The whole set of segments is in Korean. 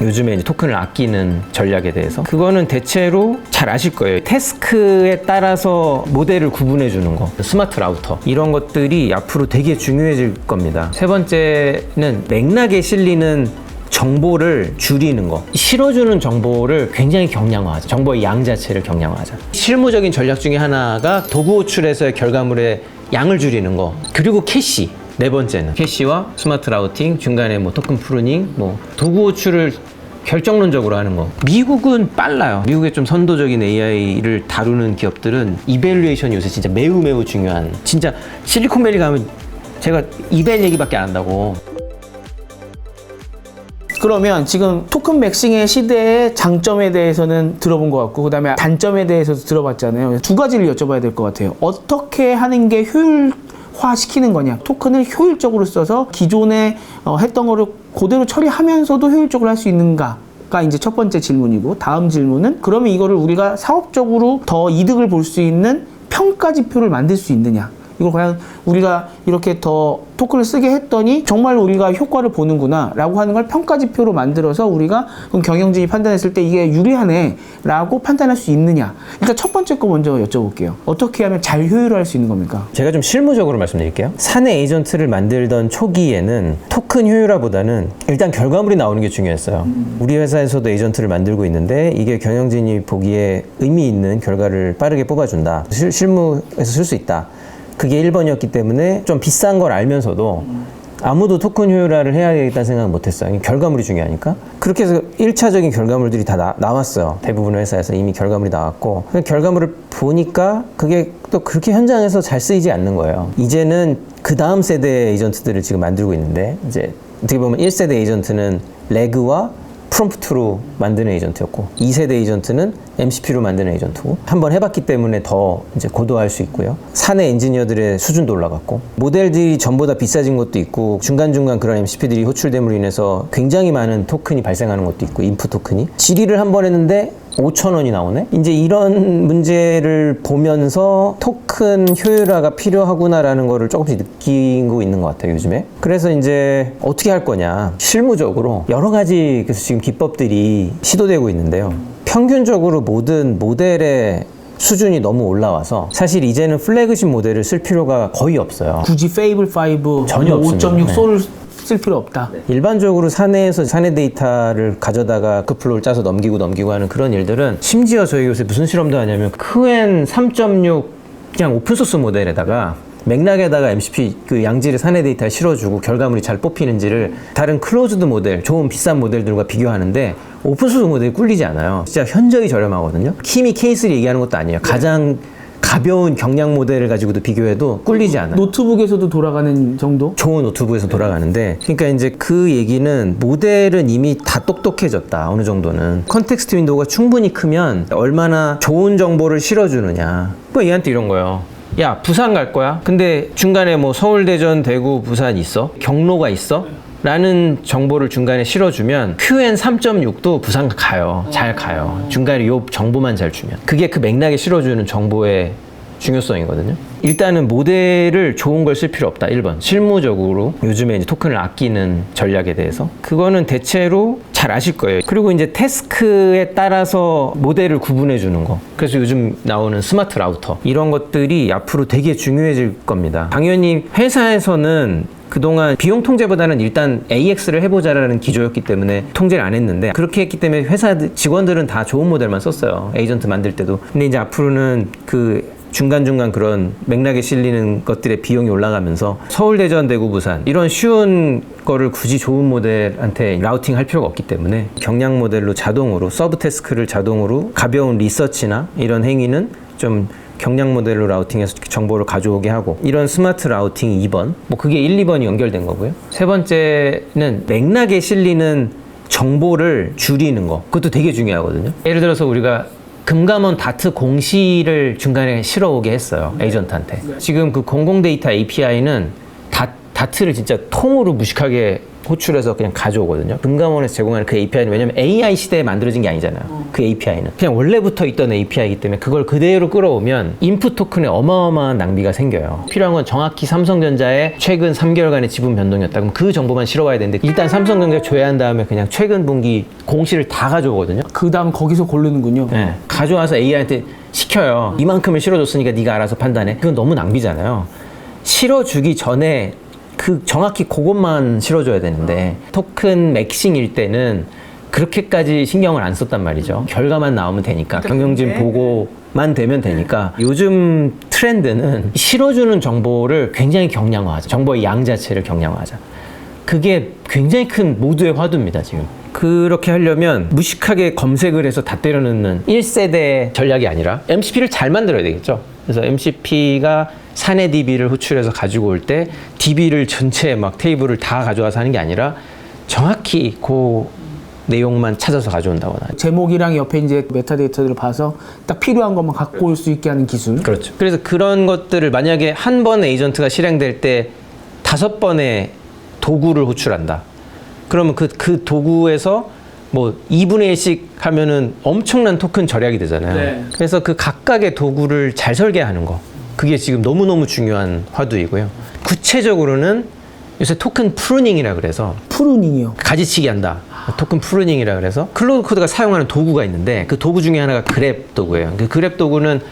요즘에 이제 토큰을 아끼는 전략에 대해서 그거는 대체로 잘 아실 거예요. 태스크에 따라서 모델을 구분해 주는 거, 스마트 라우터 이런 것들이 앞으로 되게 중요해질 겁니다. 세 번째는 맥락에 실리는 정보를 줄이는 거. 실어주는 정보를 굉장히 경량화하자. 정보의 양 자체를 경량화하자. 실무적인 전략 중에 하나가 도구 호출에서의 결과물의 양을 줄이는 거. 그리고 캐시. 네 번째는 캐시와 스마트 라우팅, 중간에 뭐 토큰 프루닝, 뭐 도구 호출을 결정론적으로 하는 거. 미국은 빨라요. 미국의 좀 선도적인 AI를 다루는 기업들은 이밸류에이션이 요새 진짜 매우 중요한. 진짜 실리콘밸리 가면 제가 이밸 얘기밖에 안 한다고. 그러면 지금 토큰 맥싱의 시대의 장점에 대해서는 들어본 것 같고, 그 다음에 단점에 대해서도 들어봤잖아요. 두 가지를 여쭤봐야 될 것 같아요. 어떻게 하는 게 효율화시키는 거냐, 토큰을 효율적으로 써서 기존에 했던 거를 그대로 처리하면서도 효율적으로 할 수 있는가가 이제 첫 번째 질문이고, 다음 질문은 그러면 이거를 우리가 사업적으로 더 이득을 볼 수 있는 평가 지표를 만들 수 있느냐, 이걸 과연 우리가 이렇게 더 토큰을 쓰게 했더니 정말 우리가 효과를 보는구나 라고 하는 걸 평가 지표로 만들어서 우리가 그럼 경영진이 판단했을 때 이게 유리하네 라고 판단할 수 있느냐. 일단 첫 번째 거 먼저 여쭤볼게요. 어떻게 하면 잘 효율화할 수 있는 겁니까? 제가 좀 실무적으로 말씀드릴게요. 사내 에이전트를 만들던 초기에는 토큰 효율화보다는 일단 결과물이 나오는 게 중요했어요. 우리 회사에서도 에이전트를 만들고 있는데 이게 경영진이 보기에 의미 있는 결과를 빠르게 뽑아준다. 실무에서 쓸 수 있다. 그게 1번이었기 때문에 좀 비싼 걸 알면서도 아무도 토큰 효율화를 해야 되겠다는 생각은 못했어요. 결과물이 중요하니까. 그렇게 해서 1차적인 결과물들이 다 나왔어요. 대부분의 회사에서 이미 결과물이 나왔고, 결과물을 보니까 그게 또 그렇게 현장에서 잘 쓰이지 않는 거예요. 이제는 그 다음 세대의 에이전트들을 지금 만들고 있는데, 이제 어떻게 보면 1세대 에이전트는 레그와 프롬프트로 만드는 에이전트였고, 2세대 에이전트는 MCP로 만드는 에이전트고, 한번 해봤기 때문에 더 이제 고도화할 수 있고요. 사내 엔지니어들의 수준도 올라갔고, 모델들이 전보다 비싸진 것도 있고, 중간중간 그런 MCP들이 호출됨으로 인해서 굉장히 많은 토큰이 발생하는 것도 있고, 인풋 토큰이. 질의를 한 번 했는데 5,000원이 나오네? 이제 이런 문제를 보면서 토큰 효율화가 필요하구나라는 거를 조금씩 느끼고 있는 것 같아요, 요즘에. 그래서 이제 어떻게 할 거냐. 실무적으로 여러 가지 그래서 지금 기법들이 시도되고 있는데요. 평균적으로 모든 모델의 수준이 너무 올라와서 사실 이제는 플래그십 모델을 쓸 필요가 거의 없어요. 굳이 페이블 5, 전혀 없습니다. 5.6 소를 쓸 필요 없다. 일반적으로 사내에서 사내 데이터를 가져다가 그 플로우를 짜서 넘기고 하는 그런 일들은, 심지어 저희 요새 무슨 실험도 하냐면 크웬 3.6 그냥 오픈소스 모델에다가 맥락에다가 MCP 그 양질의 사내 데이터를 실어주고 결과물이 잘 뽑히는지를 다른 클로즈드 모델, 좋은 비싼 모델들과 비교하는데 오픈소스 모델이 꿀리지 않아요. 진짜 현저히 저렴하거든요. 키미 케이스를 얘기하는 것도 아니에요. 가장 가벼운 경량 모델을 가지고도 비교해도 꿀리지 않아요. 노트북에서도 돌아가는 정도? 좋은 노트북에서 돌아가는데, 그러니까 이제 그 얘기는 모델은 이미 다 똑똑해졌다. 어느 정도는 컨텍스트 윈도우가 충분히 크면 얼마나 좋은 정보를 실어주느냐. 뭐 얘한테 이런 거예요. 야, 부산 갈 거야? 근데 중간에 뭐 서울, 대전, 대구, 부산 있어? 경로가 있어? 라는 정보를 중간에 실어주면 QN 3.6도 부산 가요. 잘 가요. 중간에 요 정보만 잘 주면. 그게 그 맥락에 실어주는 정보의 중요성이거든요. 일단은 모델을 좋은 걸 쓸 필요 없다. 1번. 실무적으로 요즘에 이제 토큰을 아끼는 전략에 대해서. 그거는 대체로 잘 아실 거예요. 그리고 이제 태스크에 따라서 모델을 구분해 주는 거. 그래서 요즘 나오는 스마트 라우터. 이런 것들이 앞으로 되게 중요해질 겁니다. 당연히 회사에서는 그동안 비용 통제보다는 일단 AX를 해보자라는 기조였기 때문에 통제를 안 했는데, 그렇게 했기 때문에 회사 직원들은 다 좋은 모델만 썼어요. 에이전트 만들 때도. 근데 이제 앞으로는 그 중간중간 그런 맥락에 실리는 것들의 비용이 올라가면서 서울, 대전, 대구, 부산 이런 쉬운 거를 굳이 좋은 모델한테 라우팅 할 필요가 없기 때문에 경량 모델로 자동으로 서브 태스크를 자동으로 가벼운 리서치나 이런 행위는 좀 경량 모델로 라우팅해서 정보를 가져오게 하고, 이런 스마트 라우팅 2번, 뭐 그게 1, 2번이 연결된 거고요. 세 번째는 맥락에 실리는 정보를 줄이는 거. 그것도 되게 중요하거든요. 예를 들어서 우리가 금감원 다트 공시를 중간에 실어오게 했어요, 에이전트한테. 지금 그 공공 데이터 API는 다트를 진짜 통으로 무식하게 호출해서 그냥 가져오거든요. 금감원에서 제공하는 그 API는 왜냐면 AI 시대에 만들어진 게 아니잖아요. 그 API는 그냥 원래부터 있던 API이기 때문에 그걸 그대로 끌어오면 인풋 토큰에 어마어마한 낭비가 생겨요. 필요한 건 정확히 삼성전자의 최근 3개월간의 지분 변동이었다. 그럼 그 정보만 실어와야 되는데 일단 삼성전자 조회한 다음에 그냥 최근 분기 공시를 다 가져오거든요. 그 다음 거기서 고르는군요. 네. 가져와서 AI한테 시켜요. 이만큼을 실어줬으니까 네가 알아서 판단해. 그건 너무 낭비잖아요. 실어주기 전에 그 정확히 그것만 실어줘야 되는데 토큰 맥싱일 때는 그렇게까지 신경을 안 썼단 말이죠. 결과만 나오면 되니까 경영진 보고만 되면 되니까 요즘 트렌드는 실어주는 정보를 굉장히 경량화하자. 정보의 양 자체를 경량화하자. 그게 굉장히 큰 모두의 화두입니다 지금. 그렇게 하려면 무식하게 검색을 해서 다 때려넣는 1세대 전략이 아니라 MCP를 잘 만들어야 되겠죠. 그래서 MCP가 사내 DB를 호출해서 가지고 올 때 DB를 전체 막 테이블을 다 가져와서 하는 게 아니라 정확히 그 내용만 찾아서 가져온다거나. 제목이랑 옆에 이제 메타데이터들을 봐서 딱 필요한 것만 갖고 올 수 있게 하는 기술. 그렇죠. 그래서 그런 것들을 만약에 한 번 에이전트가 실행될 때 5번의 도구를 호출한다. 그러면 그 도구에서 뭐 2분의 1씩 하면은 엄청난 토큰 절약이 되잖아요. 네. 그래서 그 각각의 도구를 잘 설계하는 거. 그게 지금 너무너무 중요한 화두이고요. 구체적으로는 요새 토큰 프루닝이라 그래서 프루닝이요. 가지치기 한다. 토큰 프루닝이라 그래서 클로드 코드가 사용하는 도구가 있는데 그 도구 중에 하나가 그랩 도구예요. 그 그랩 도구는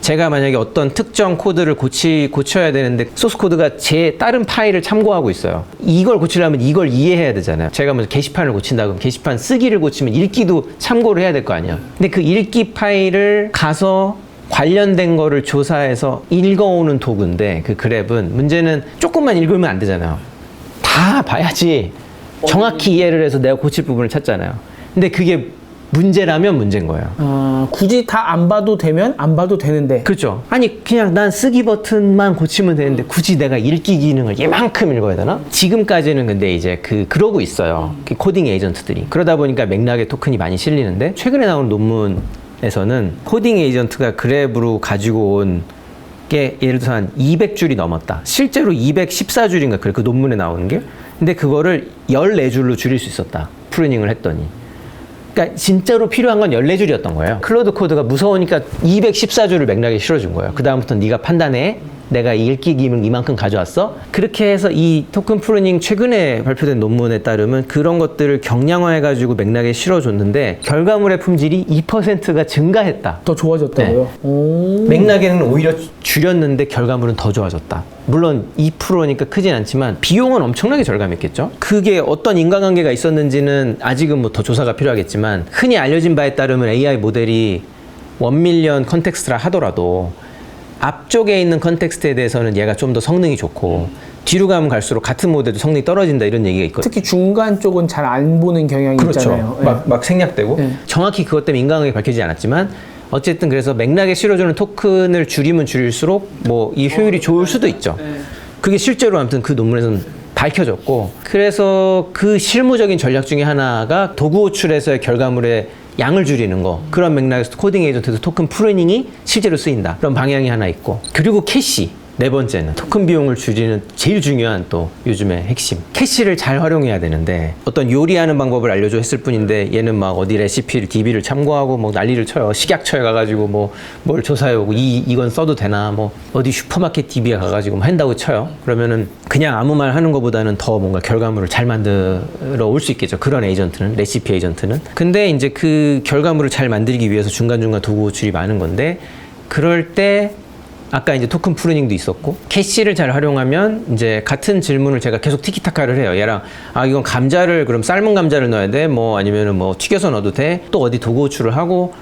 제가 만약에 어떤 특정 코드를 고쳐야 되는데 소스 코드가 제 다른 파일을 참고하고 있어요. 이걸 고치려면 이걸 이해해야 되잖아요. 제가 먼저 게시판을 고친다 그러면 게시판 쓰기를 고치면 읽기도 참고를 해야 될 거 아니에요. 근데 그 읽기 파일을 가서 관련된 거를 조사해서 읽어오는 도구인데 그 그랩은 문제는 조금만 읽으면 안 되잖아요. 다 봐야지 정확히 이해를 해서 내가 고칠 부분을 찾잖아요. 근데 그게 문제라면 문제인 거예요. 굳이 다 안 봐도 되면 안 봐도 되는데. 그렇죠. 아니 그냥 난 쓰기 버튼만 고치면 되는데 굳이 내가 읽기 기능을 얘만큼 읽어야 되나? 지금까지는 근데 이제 그러고 있어요. 그 코딩 에이전트들이. 그러다 보니까 맥락에 토큰이 많이 실리는데 최근에 나온 논문에서는 코딩 에이전트가 그랩으로 가지고 온 게 예를 들어서 한 200줄이 넘었다. 실제로 214줄인가 그래 그 논문에 나오는 게. 근데 그거를 14줄로 줄일 수 있었다. 프루닝을 했더니. 그러니까 진짜로 필요한 건 14줄이었던 거예요. 클로드 코드가 무서우니까 214줄을 맥락에 실어준 거예요. 그 다음부터는 네가 판단해. 내가 읽기 기능 이만큼 가져왔어. 그렇게 해서 이 토큰 프루닝 최근에 발표된 논문에 따르면 그런 것들을 경량화해가지고 맥락에 실어줬는데 결과물의 품질이 2%가 증가했다. 더 좋아졌다고요? 오. 맥락에는 오히려 줄였는데 결과물은 더 좋아졌다. 물론 2%니까 크진 않지만 비용은 엄청나게 절감했겠죠. 그게 어떤 인과관계가 있었는지는 아직은 뭐 더 조사가 필요하겠지만 흔히 알려진 바에 따르면 AI 모델이 1밀리언 컨텍스트라 하더라도 앞쪽에 있는 컨텍스트에 대해서는 얘가 좀 더 성능이 좋고 뒤로 가면 갈수록 같은 모델도 성능이 떨어진다 이런 얘기가 있거든요. 특히 중간 쪽은 잘 안 보는 경향이 있잖아요. 그렇죠. 막 생략되고 네. 정확히 그것 때문에 인과관계가 밝혀지지 않았지만 어쨌든 그래서 맥락에 실어주는 토큰을 줄이면 줄일수록 뭐 이 효율이 좋을 수도 있죠. 그게 실제로 아무튼 그 논문에서는 밝혀졌고 그래서 그 실무적인 전략 중에 하나가 도구 호출에서의 결과물의 양을 줄이는 거. 그런 맥락에서 코딩 에이전트에서 토큰 프루닝이 실제로 쓰인다. 그런 방향이 하나 있고. 그리고 캐시. 네 번째는 토큰 비용을 줄이는 제일 중요한 또 요즘의 핵심. 캐시를 잘 활용해야 되는데 어떤 요리하는 방법을 알려줘 했을 뿐인데 얘는 막 어디 레시피를 DB를 참고하고 뭐 난리를 쳐요. 식약처에 가가지고 뭐 뭘 조사해오고 이건 써도 되나 뭐 어디 슈퍼마켓 DB에 가가지고 뭐 한다고 쳐요. 그러면은 그냥 아무 말 하는 것보다는 더 뭔가 결과물을 잘 만들어 올 수 있겠죠. 그런 에이전트는 레시피 에이전트는. 근데 이제 그 결과물을 잘 만들기 위해서 중간중간 도구 호출이 많은 건데 그럴 때 아까 이제 토큰 프루닝도 있었고 캐시를 잘 활용하면 이제 같은 질문을 제가 계속 티키타카를 해요. 얘랑 이건 감자를 그럼 삶은 감자를 넣어야 돼? 뭐 아니면은 뭐 튀겨서 넣어도 돼? 또 어디 도구 호출을 하고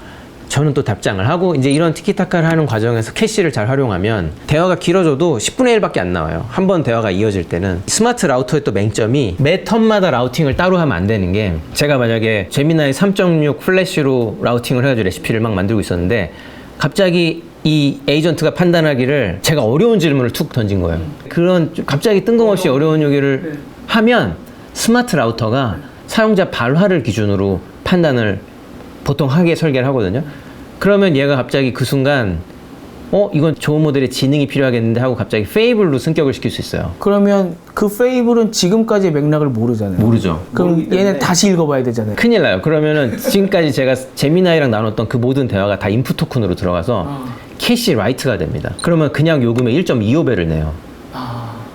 저는 또 답장을 하고 이제 이런 티키타카를 하는 과정에서 캐시를 잘 활용하면 대화가 길어져도 10분의 1밖에 안 나와요. 한 번 대화가 이어질 때는. 스마트 라우터의 또 맹점이 매 턴마다 라우팅을 따로 하면 안 되는 게 제가 만약에 제미나이 3.6 플래시로 라우팅을 해가지고 레시피를 막 만들고 있었는데 갑자기 이 에이전트가 판단하기를 제가 어려운 질문을 툭 던진 거예요. 그런 갑자기 뜬금없이 어려운 요기를 하면 스마트 라우터가 사용자 발화를 기준으로 판단을 보통 하게 설계를 하거든요. 그러면 얘가 갑자기 그 순간 이건 좋은 모델의 지능이 필요하겠는데 하고 갑자기 페이블로 승격을 시킬 수 있어요. 그러면 그 페이블은 지금까지의 맥락을 모르잖아요. 모르죠. 그럼 얘는 다시 읽어봐야 되잖아요. 큰일 나요. 그러면은 지금까지 제가 제미나이랑 나눴던 그 모든 대화가 다 인풋 토큰으로 들어가서 캐시 라이트가 됩니다. 그러면 그냥 요금의 1.25배를 내요.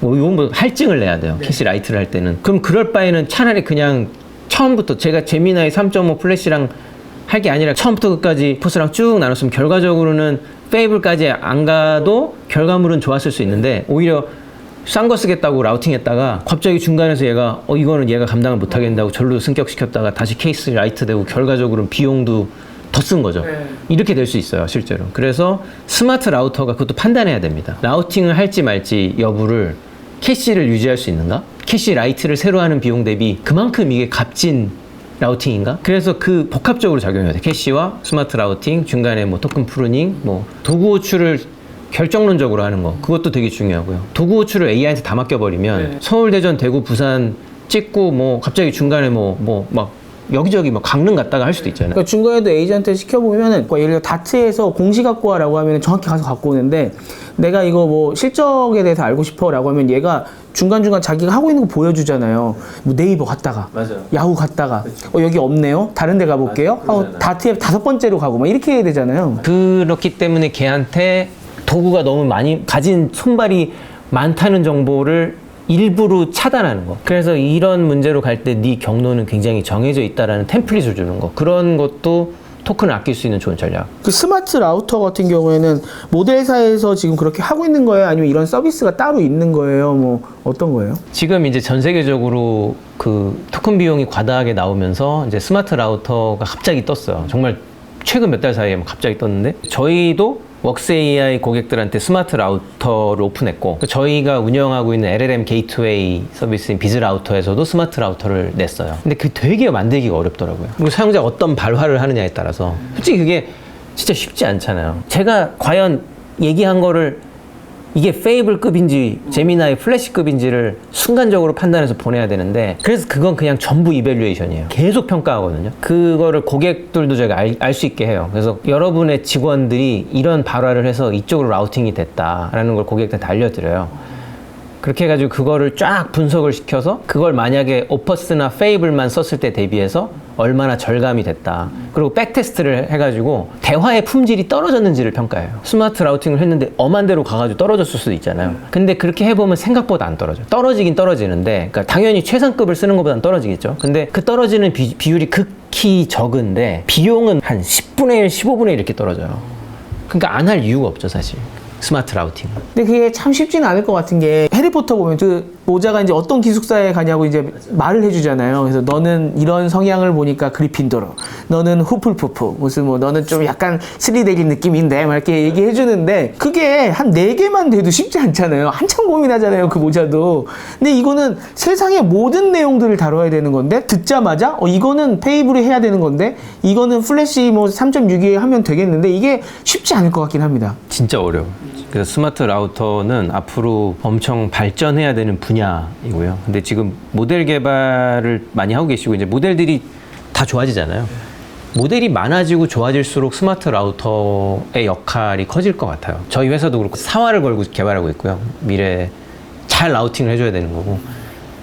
이건 뭐 할증을 내야 돼요. 캐시 라이트를 할 때는. 그럼 그럴 바에는 차라리 그냥 처음부터 제가 제미나이 3.5 플래시랑 할 게 아니라 처음부터 끝까지 포스랑 쭉 나눴으면 결과적으로는 페이블까지 안 가도 결과물은 좋았을 수 있는데 오히려 싼 거 쓰겠다고 라우팅했다가 갑자기 중간에서 얘가 이거는 얘가 감당을 못 하겠다고 절로 승격시켰다가 다시 케이스 라이트 되고 결과적으로는 비용도 더 쓴 거죠. 이렇게 될 수 있어요, 실제로. 그래서 스마트 라우터가 그것도 판단해야 됩니다. 라우팅을 할지 말지 여부를 캐시를 유지할 수 있는가? 캐시 라이트를 새로 하는 비용 대비 그만큼 이게 값진 라우팅인가? 그래서 그 복합적으로 작용해야 돼. 캐시와 스마트 라우팅, 중간에 뭐 토큰 프루닝, 뭐 도구 호출을 결정론적으로 하는 거. 그것도 되게 중요하고요. 도구 호출을 AI한테 다 맡겨버리면 서울, 대전, 대구, 부산 찍고 뭐 갑자기 중간에 막 여기저기 막 강릉 갔다가 할 수도 있잖아요. 그러니까 중간에도 에이전트 시켜보면은 예를 들어 다트에서 공시 갖고 와라고 하면 정확히 가서 갖고 오는데 내가 이거 뭐 실적에 대해서 알고 싶어 라고 하면 얘가 중간중간 자기가 하고 있는 거 보여주잖아요. 뭐 네이버 갔다가 야후 갔다가 여기 없네요. 다른 데 가볼게요. 다트에 5번째로 가고 막 이렇게 해야 되잖아요. 그렇기 때문에 걔한테 도구가 너무 많이 가진 손발이 많다는 정보를 일부러 차단하는 거. 그래서 이런 문제로 갈 때 네 경로는 굉장히 정해져 있다라는 템플릿을 주는 거. 그런 것도 토큰을 아낄 수 있는 좋은 전략. 그 스마트 라우터 같은 경우에는 모델사에서 지금 그렇게 하고 있는 거예요? 아니면 이런 서비스가 따로 있는 거예요? 뭐 어떤 거예요? 지금 이제 전 세계적으로 그 토큰 비용이 과다하게 나오면서 이제 스마트 라우터가 갑자기 떴어요. 정말 최근 몇 달 사이에 갑자기 떴는데 저희도 웍스 AI 고객들한테 스마트 라우터를 오픈했고 저희가 운영하고 있는 LLM 게이트웨이 서비스인 비즈 라우터에서도 스마트 라우터를 냈어요. 근데 그 되게 만들기가 어렵더라고요. 그리고 사용자가 어떤 발화를 하느냐에 따라서 솔직히 그게 진짜 쉽지 않잖아요. 제가 과연 얘기한 거를 이게 페이블급인지 제미나이 플래시급인지를 순간적으로 판단해서 보내야 되는데 그래서 그건 그냥 전부 이밸류에이션이에요. 계속 평가하거든요. 그거를 고객들도 저희가 알 수 있게 해요. 그래서 여러분의 직원들이 이런 발화를 해서 이쪽으로 라우팅이 됐다라는 걸 고객들한테 알려드려요. 그렇게 해가지고 그거를 쫙 분석을 시켜서 그걸 만약에 오퍼스나 페이블만 썼을 때 대비해서 얼마나 절감이 됐다. 그리고 백테스트를 해가지고 대화의 품질이 떨어졌는지를 평가해요. 스마트 라우팅을 했는데 엄한 데로 가가지고 떨어졌을 수도 있잖아요. 근데 그렇게 해보면 생각보다 안 떨어져요. 떨어지긴 떨어지는데 그러니까 당연히 최상급을 쓰는 것보다는 떨어지겠죠. 근데 그 떨어지는 비율이 극히 적은데 비용은 한 10분의 1, 15분의 1 이렇게 떨어져요. 그러니까 안 할 이유가 없죠, 사실. 스마트 라우팅. 근데 그게 참 쉽지는 않을 것 같은 게 해리포터 보면 그 모자가 이제 어떤 기숙사에 가냐고 이제 말을 해주잖아요. 그래서 너는 이런 성향을 보니까 그리핀도로, 너는 후플푸프, 무슨 뭐 너는 좀 약간 스리데기 느낌인데 막 이렇게 얘기해 주는데 그게 한 4개만 돼도 쉽지 않잖아요. 한참 고민하잖아요, 그 모자도. 근데 이거는 세상의 모든 내용들을 다뤄야 되는 건데 듣자마자 이거는 페이블이 해야 되는 건데 이거는 플래시 뭐 3.6에 하면 되겠는데 이게 쉽지 않을 것 같긴 합니다. 진짜 어려워요. 그래서 스마트 라우터는 앞으로 엄청 발전해야 되는 분야이고요. 근데 지금 모델 개발을 많이 하고 계시고 이제 모델들이 다 좋아지잖아요. 모델이 많아지고 좋아질수록 스마트 라우터의 역할이 커질 것 같아요. 저희 회사도 그렇고 사활을 걸고 개발하고 있고요. 미래에 잘 라우팅을 해줘야 되는 거고.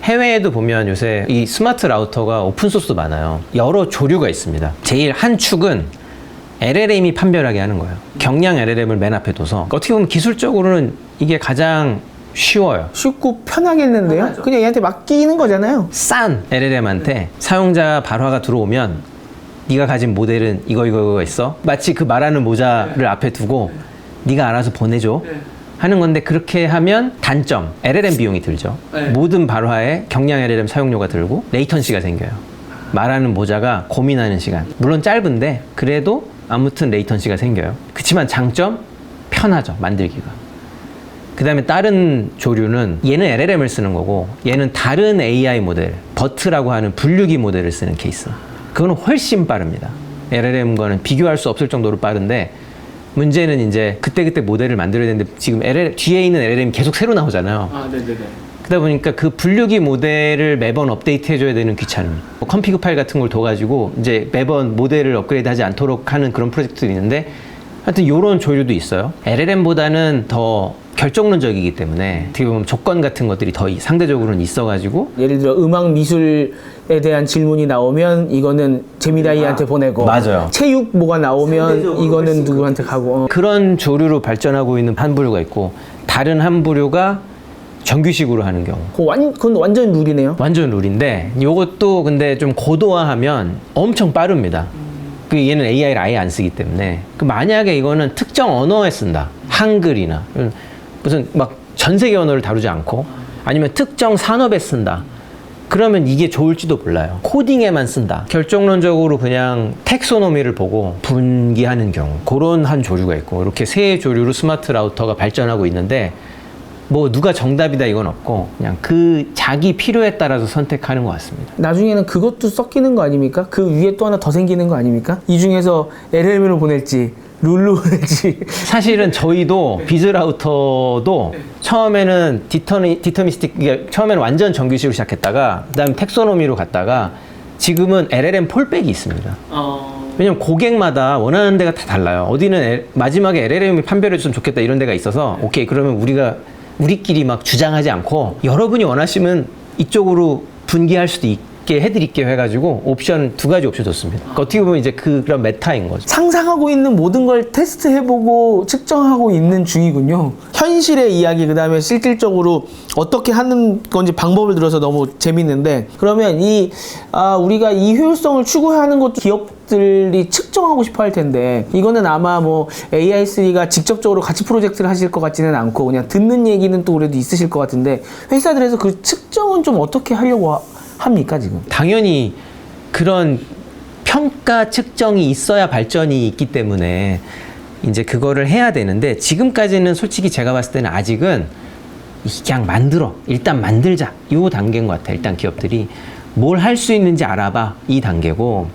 해외에도 보면 요새 이 스마트 라우터가 오픈소스도 많아요. 여러 조류가 있습니다. 제일 한 축은 LLM이 판별하게 하는 거예요. 경량 LLM을 맨 앞에 둬서 어떻게 보면 기술적으로는 이게 가장 쉬워요. 쉽고 편하겠는데요? 그냥 얘한테 맡기는 거잖아요. 싼 LLM한테 사용자 발화가 들어오면 네가 가진 모델은 이거 있어. 마치 그 말하는 모자를 앞에 두고 네가 알아서 보내줘 하는 건데 그렇게 하면 단점, LLM 비용이 들죠. 모든 발화에 경량 LLM 사용료가 들고 레이턴시가 생겨요. 말하는 모자가 고민하는 시간. 물론 짧은데 그래도 아무튼 레이턴시가 생겨요. 그치만 장점? 편하죠, 만들기가. 그 다음에 다른 조류는 얘는 LLM을 쓰는 거고 얘는 다른 AI 모델, 버트라고 하는 분류기 모델을 쓰는 케이스. 그거는 훨씬 빠릅니다. LLM과는 비교할 수 없을 정도로 빠른데 문제는 이제 그때그때 모델을 만들어야 되는데 지금 뒤에 있는 LLM이 계속 새로 나오잖아요. 네네네. 그러다 보니까 그 분류기 모델을 매번 업데이트 해줘야 되는 귀찮음. 컴피그 파일 같은 걸 둬가지고 이제 매번 모델을 업그레이드 하지 않도록 하는 그런 프로젝트도 있는데 하여튼 요런 조류도 있어요. LLM보다는 더 결정론적이기 때문에 어떻게 보면 조건 같은 것들이 더 상대적으로는 있어가지고 예를 들어 음악 미술에 대한 질문이 나오면 이거는 제미나이한테 보내고 맞아요. 체육 뭐가 나오면 이거는 누구한테 가고 그런 조류로 발전하고 있는 한 부류가 있고 다른 한 부류가 정규식으로 하는 경우. 그건 완전 룰이네요. 완전 룰인데 요것도 근데 좀 고도화하면 엄청 빠릅니다. 그 얘는 AI를 아예 안 쓰기 때문에 그 만약에 이거는 특정 언어에 쓴다. 한글이나 무슨 막 전 세계 언어를 다루지 않고 아니면 특정 산업에 쓴다. 그러면 이게 좋을지도 몰라요. 코딩에만 쓴다. 결정론적으로 그냥 텍소노미를 보고 분기하는 경우 그런 한 조류가 있고 이렇게 세 조류로 스마트 라우터가 발전하고 있는데 뭐 누가 정답이다 이건 없고 그냥 그 자기 필요에 따라서 선택하는 것 같습니다. 나중에는 그것도 섞이는 거 아닙니까? 그 위에 또 하나 더 생기는 거 아닙니까? 이 중에서 LLM으로 보낼지 룰로 보낼지 사실은 저희도 비즈 라우터도 처음에는 디터미스틱 처음에는 완전 정규식으로 시작했다가 그다음에 텍소노미로 갔다가 지금은 LLM 폴백이 있습니다. 왜냐면 고객마다 원하는 데가 다 달라요. 어디는 마지막에 LLM이 판별해 줬으면 좋겠다 이런 데가 있어서 오케이 그러면 우리끼리 막 주장하지 않고 여러분이 원하시면 이쪽으로 분기할 수도 있게 해드릴게요 해가지고 옵션 2가지 옵션 줬습니다. 그러니까 어떻게 보면 이제 그런 메타인 거죠. 상상하고 있는 모든 걸 테스트해보고 측정하고 있는 중이군요. 현실의 이야기 그다음에 실질적으로 어떻게 하는 건지 방법을 들어서 너무 재밌는데 그러면 우리가 이 효율성을 추구하는 것도 기업들이 측정하고 싶어 할 텐데 이거는 아마 뭐 AI3가 직접적으로 같이 프로젝트를 하실 것 같지는 않고 그냥 듣는 얘기는 또 그래도 있으실 것 같은데 회사들에서 그 측정은 좀 어떻게 하려고 합니까 지금? 당연히 그런 평가 측정이 있어야 발전이 있기 때문에 이제 그거를 해야 되는데 지금까지는 솔직히 제가 봤을 때는 아직은 그냥 일단 만들자 이 단계인 것 같아요. 일단 기업들이 뭘 할 수 있는지 알아봐 이 단계고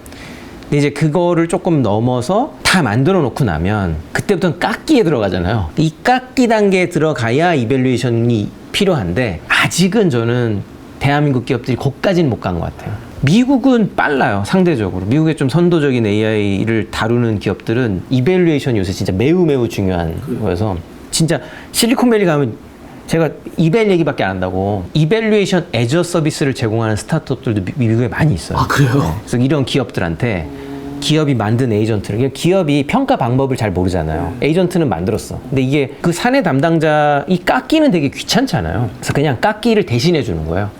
근데 이제 그거를 조금 넘어서 다 만들어 놓고 나면 그때부터는 깎기에 들어가잖아요. 이 깎기 단계에 들어가야 이밸류에이션이 필요한데 아직은 저는 대한민국 기업들이 거기까지는 못 간 것 같아요. 미국은 빨라요, 상대적으로. 미국의 좀 선도적인 AI를 다루는 기업들은 이밸류에이션이 요새 진짜 매우 중요한 거여서 진짜 실리콘밸리 가면 제가 이밸 얘기밖에 안 한다고 이밸류에이션 애저 서비스를 제공하는 스타트업들도 미국에 많이 있어요. 아, 그래요? 네. 그래서 이런 기업들한테 기업이 만든 에이전트를 기업이 평가 방법을 잘 모르잖아요. 에이전트는 만들었어. 근데 이게 그 사내 담당자 이 깎기는 되게 귀찮잖아요. 그래서 그냥 깎기를 대신해 주는 거예요.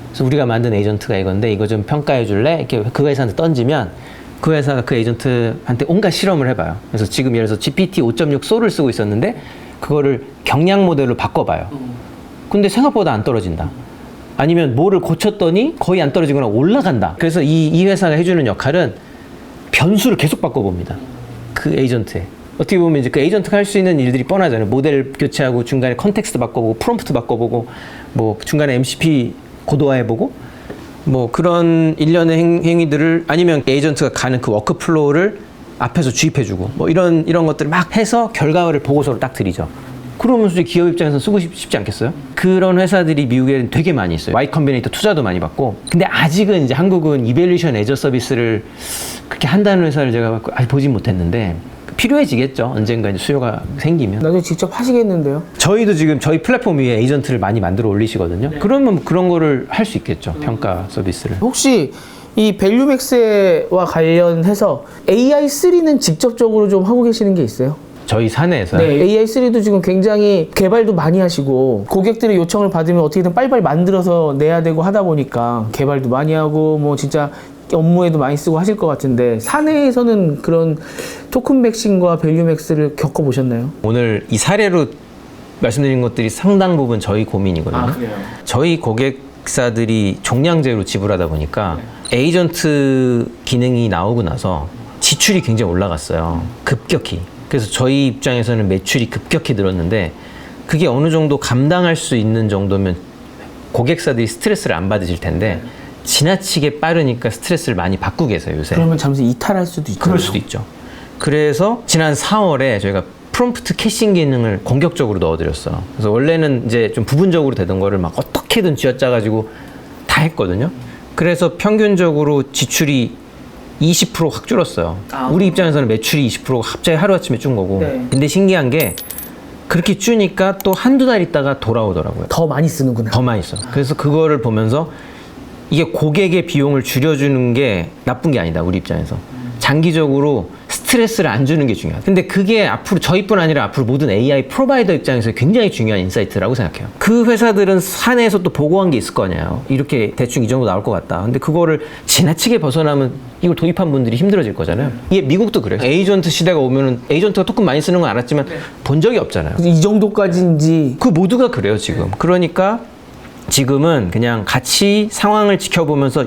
그래서 우리가 만든 에이전트가 이건데 이거 좀 평가해 줄래? 이렇게 그 회사한테 던지면 그 회사가 그 에이전트한테 온갖 실험을 해봐요. 그래서 지금 예를 들어서 GPT 5.6 소를 쓰고 있었는데 그거를 경량 모델로 바꿔봐요. 근데 생각보다 안 떨어진다. 아니면 뭐를 고쳤더니 거의 안 떨어지거나 올라간다. 그래서 이 회사가 해주는 역할은 변수를 계속 바꿔봅니다. 그 에이전트에. 어떻게 보면 이제 그 에이전트가 할 수 있는 일들이 뻔하잖아요. 모델 교체하고 중간에 컨텍스트 바꿔보고 프롬프트 바꿔보고 뭐 중간에 MCP 고도화해보고 뭐 그런 일련의 행위들을 아니면 에이전트가 가는 그 워크플로우를 앞에서 주입해주고 뭐 이런 것들을 막 해서 결과를 보고서를 딱 드리죠. 그러면 솔직히 기업 입장에서는 쓰고 싶지 않겠어요? 그런 회사들이 미국에는 되게 많이 있어요. Y 컴비네이터 투자도 많이 받고. 근데 아직은 이제 한국은 이밸류에이션 애저 서비스를 그렇게 한다는 회사를 제가 아직 보진 못했는데 필요해지겠죠. 언젠가 이제 수요가 생기면. 나중에 직접 하시겠는데요? 저희도 지금 저희 플랫폼 위에 에이전트를 많이 만들어 올리시거든요. 그러면 그런 거를 할 수 있겠죠. 평가 서비스를. 혹시 이 밸류맥스와 관련해서 AI3는 직접적으로 좀 하고 계시는 게 있어요? 저희 사내에서 네, AI3도 지금 굉장히 개발도 많이 하시고 고객들의 요청을 받으면 어떻게든 빨리빨리 만들어서 내야 되고 하다 보니까 개발도 많이 하고 뭐 진짜 업무에도 많이 쓰고 하실 것 같은데 사내에서는 그런 토큰 맥싱과 밸류맥스를 겪어보셨나요? 오늘 이 사례로 말씀드린 것들이 상당 부분 저희 고민이거든요. 그래요? 저희 고객사들이 종량제로 지불하다 보니까 에이전트 기능이 나오고 나서 지출이 굉장히 올라갔어요. 급격히. 그래서 저희 입장에서는 매출이 급격히 늘었는데 그게 어느 정도 감당할 수 있는 정도면 고객사들이 스트레스를 안 받으실 텐데 지나치게 빠르니까 스트레스를 많이 받고 계세요, 요새. 그러면 잠시 이탈할 수도 있죠. 그럴 수도 있죠. 그래서 지난 4월에 저희가 프롬프트 캐싱 기능을 공격적으로 넣어드렸어. 그래서 원래는 이제 좀 부분적으로 되던 거를 막 어떻게든 쥐어짜가지고 다 했거든요. 그래서 평균적으로 지출이 20%확 줄었어요. 우리 입장에서는 매출이 20%가 갑자기 하루아침에 준 거고. 네. 근데 신기한 게 그렇게 주니까 또 한두 달 있다가 돌아오더라고요. 더 많이 쓰는구나. 더 많이 써. 그래서 그거를 보면서 이게 고객의 비용을 줄여주는 게 나쁜 게 아니다, 우리 입장에서. 장기적으로 스트레스를 안 주는 게 중요하다. 근데 그게 앞으로 저희뿐 아니라 앞으로 모든 AI 프로바이더 입장에서 굉장히 중요한 인사이트라고 생각해요. 그 회사들은 사내에서 또 보고한 게 있을 거냐요. 이렇게 대충 이 정도 나올 것 같다. 근데 그거를 지나치게 벗어나면 이걸 도입한 분들이 힘들어질 거잖아요. 이게 미국도 그래요. 에이전트 시대가 오면은 에이전트가 토큰 많이 쓰는 건 알았지만 본 적이 없잖아요. 이 정도까지인지. 그 모두가 그래요, 지금. 그러니까 지금은 그냥 같이 상황을 지켜보면서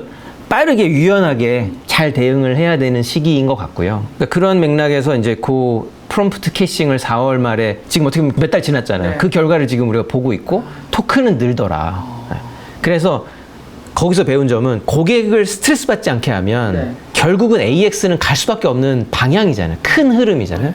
빠르게 유연하게 잘 대응을 해야 되는 시기인 것 같고요. 그러니까 그런 맥락에서 이제 그 프롬프트 캐싱을 4월 말에 지금 어떻게 보면 몇 달 지났잖아요. 네. 그 결과를 지금 우리가 보고 있고 토큰은 늘더라. 그래서 거기서 배운 점은 고객을 스트레스 받지 않게 하면 네. 결국은 AX는 갈 수밖에 없는 방향이잖아요. 큰 흐름이잖아요.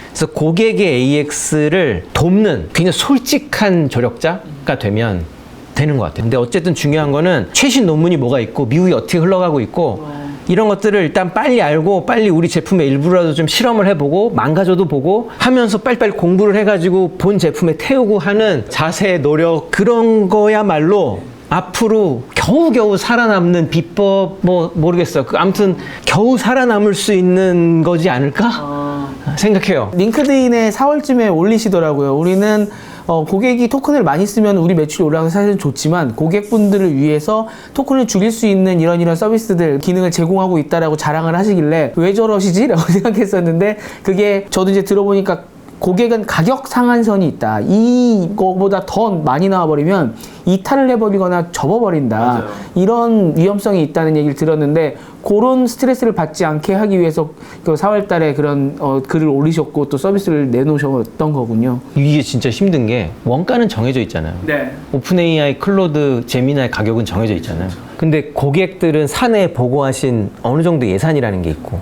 그래서 고객의 AX를 돕는 굉장히 솔직한 조력자가 되면 되는 것 같아요. 근데 어쨌든 중요한 거는 최신 논문이 뭐가 있고 미국이 어떻게 흘러가고 있고 이런 것들을 일단 빨리 알고 빨리 우리 제품의 일부라도 좀 실험을 해보고 망가져도 보고 하면서 빨리빨리 공부를 해가지고 본 제품에 태우고 하는 자세, 노력 그런 거야말로 앞으로 겨우겨우 살아남는 비법 뭐 모르겠어요. 아무튼 겨우 살아남을 수 있는 거지 않을까 생각해요. 링크드인에 4월쯤에 올리시더라고요. 우리는 고객이 토큰을 많이 쓰면 우리 매출이 올라가서 사실은 좋지만 고객분들을 위해서 토큰을 줄일 수 있는 이런 서비스들, 기능을 제공하고 있다라고 자랑을 하시길래 왜 저러시지? 라고 생각했었는데 그게 저도 이제 들어보니까 고객은 가격 상한선이 있다. 이거보다 더 많이 나와버리면 이탈을 해버리거나 접어버린다. 맞아요. 이런 위험성이 있다는 얘기를 들었는데 그런 스트레스를 받지 않게 하기 위해서 그 4월 달에 그런 글을 올리셨고 또 서비스를 내놓으셨던 거군요. 이게 진짜 힘든 게 원가는 정해져 있잖아요. 네. 오픈 AI, 클로드, 제미나의 가격은 정해져 있잖아요. 근데 고객들은 사내에 보고하신 어느 정도 예산이라는 게 있고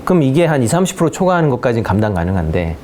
그럼 이게 한 20-30% 초과하는 것까지는 감당 가능한데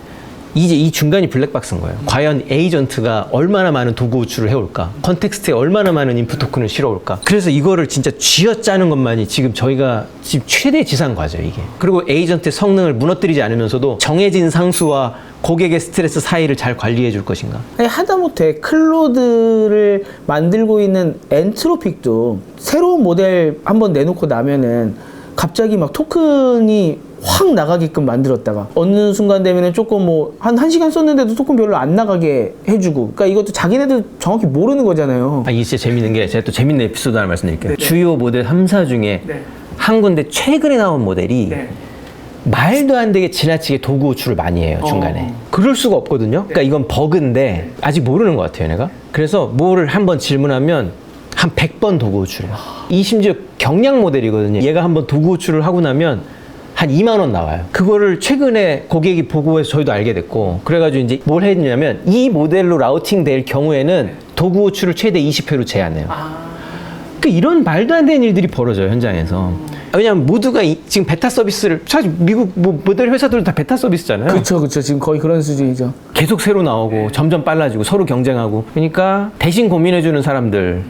이제 이 중간이 블랙박스인 거예요. 과연 에이전트가 얼마나 많은 도구 호출을 해올까? 컨텍스트에 얼마나 많은 인풋 토큰을 실어올까? 그래서 이거를 진짜 쥐어짜는 것만이 지금 저희가 지금 최대 지상 과제예요, 이게. 그리고 에이전트의 성능을 무너뜨리지 않으면서도 정해진 상수와 고객의 스트레스 사이를 잘 관리해 줄 것인가? 아니, 하다못해 클로드를 만들고 있는 엔트로픽도 새로운 모델 한번 내놓고 나면은 갑자기 막 토큰이 확 나가게끔 만들었다가 어느 순간 되면은 조금 뭐 한 1시간 썼는데도 토큰 별로 안 나가게 해주고, 그러니까 이것도 자기네들 정확히 모르는 거잖아요. 이게 진짜 재밌는 게 제가 또 재밌는 에피소드 하나 말씀드릴게요. 네. 주요 모델 3사 중에 네. 한 군데 최근에 나온 모델이 네. 말도 안 되게 지나치게 도구 호출을 많이 해요, 중간에. 그럴 수가 없거든요. 그러니까 이건 버그인데 아직 모르는 것 같아요, 얘네가. 그래서 뭐를 한번 질문하면 한 100번 도구 호출해요. 이 심지어 경량 모델이거든요. 얘가 한번 도구 호출을 하고 나면 한 2만 원 나와요. 그거를 최근에 고객이 보고해서 저희도 알게 됐고, 그래가지고 이제 뭘 했냐면 이 모델로 라우팅 될 경우에는 도구 호출을 최대 20회로 제한해요. 그러니까 이런 말도 안 되는 일들이 벌어져요, 현장에서. 왜냐면 모두가 지금 베타 서비스를, 사실 미국 뭐 모델 회사들은 다 베타 서비스잖아요. 그렇죠. 지금 거의 그런 수준이죠. 계속 새로 나오고 점점 빨라지고 서로 경쟁하고. 그러니까 대신 고민해주는 사람들.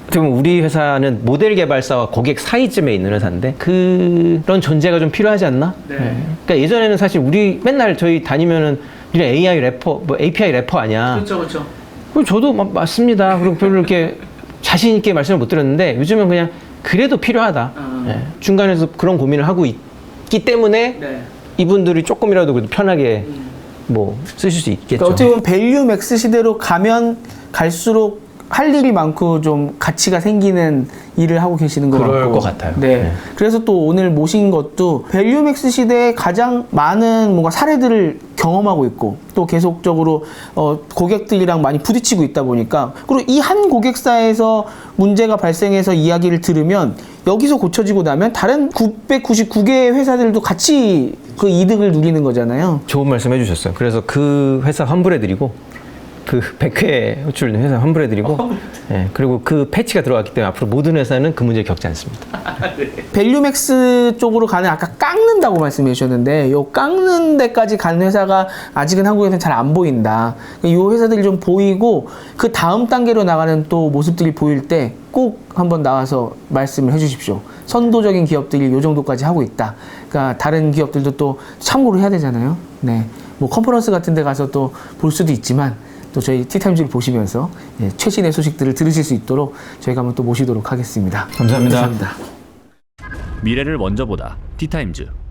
어떻게 보면 우리 회사는 모델 개발사와 고객 사이쯤에 있는 회사인데 그런 존재가 좀 필요하지 않나? 네. 그러니까 예전에는 사실 우리 맨날 저희 다니면은 우리 AI 래퍼, 뭐 API 래퍼 아니야. 그렇죠. 그럼 저도 맞습니다. 그리고 별로 이렇게 자신 있게 말씀을 못 드렸는데 요즘은 그냥 그래도 필요하다. 예. 중간에서 그런 고민을 하고 있기 때문에 네. 이분들이 조금이라도 그래도 편하게 뭐 쓰실 수 있겠죠. 그러니까 어떻게 보면 밸류 맥스 시대로 가면 갈수록 할 일이 많고 좀 가치가 생기는 일을 하고 계시는 것 그럴 같고. 것 같아요. 네. 네. 그래서 또 오늘 모신 것도 밸류 맥스 시대에 가장 많은 뭔가 사례들을 경험하고 있고 또 계속적으로 고객들이랑 많이 부딪히고 있다 보니까, 그리고 이 한 고객사에서 문제가 발생해서 이야기를 들으면 여기서 고쳐지고 나면 다른 999개의 회사들도 같이 그 이득을 누리는 거잖아요. 좋은 말씀 해주셨어요. 그래서 그 회사 환불해드리고 그 100회 호출 회사 환불해드리고 예, 그리고 그 패치가 들어갔기 때문에 앞으로 모든 회사는 그 문제를 겪지 않습니다. 밸류맥스 쪽으로 가는, 아까 깎는다고 말씀해 주셨는데 요 깎는 데까지 가는 회사가 아직은 한국에서는 잘 안 보인다. 이 회사들이 좀 보이고 그 다음 단계로 나가는 또 모습들이 보일 때 꼭 한번 나와서 말씀을 해 주십시오. 선도적인 기업들이 요 정도까지 하고 있다. 그러니까 다른 기업들도 또 참고를 해야 되잖아요. 네. 뭐 컨퍼런스 같은 데 가서 또 볼 수도 있지만 또 저희 티타임즈를 보시면서 최신의 소식들을 들으실 수 있도록 저희가 한번 또 모시도록 하겠습니다. 감사합니다. 감사합니다. 미래를 먼저 보다 티타임즈.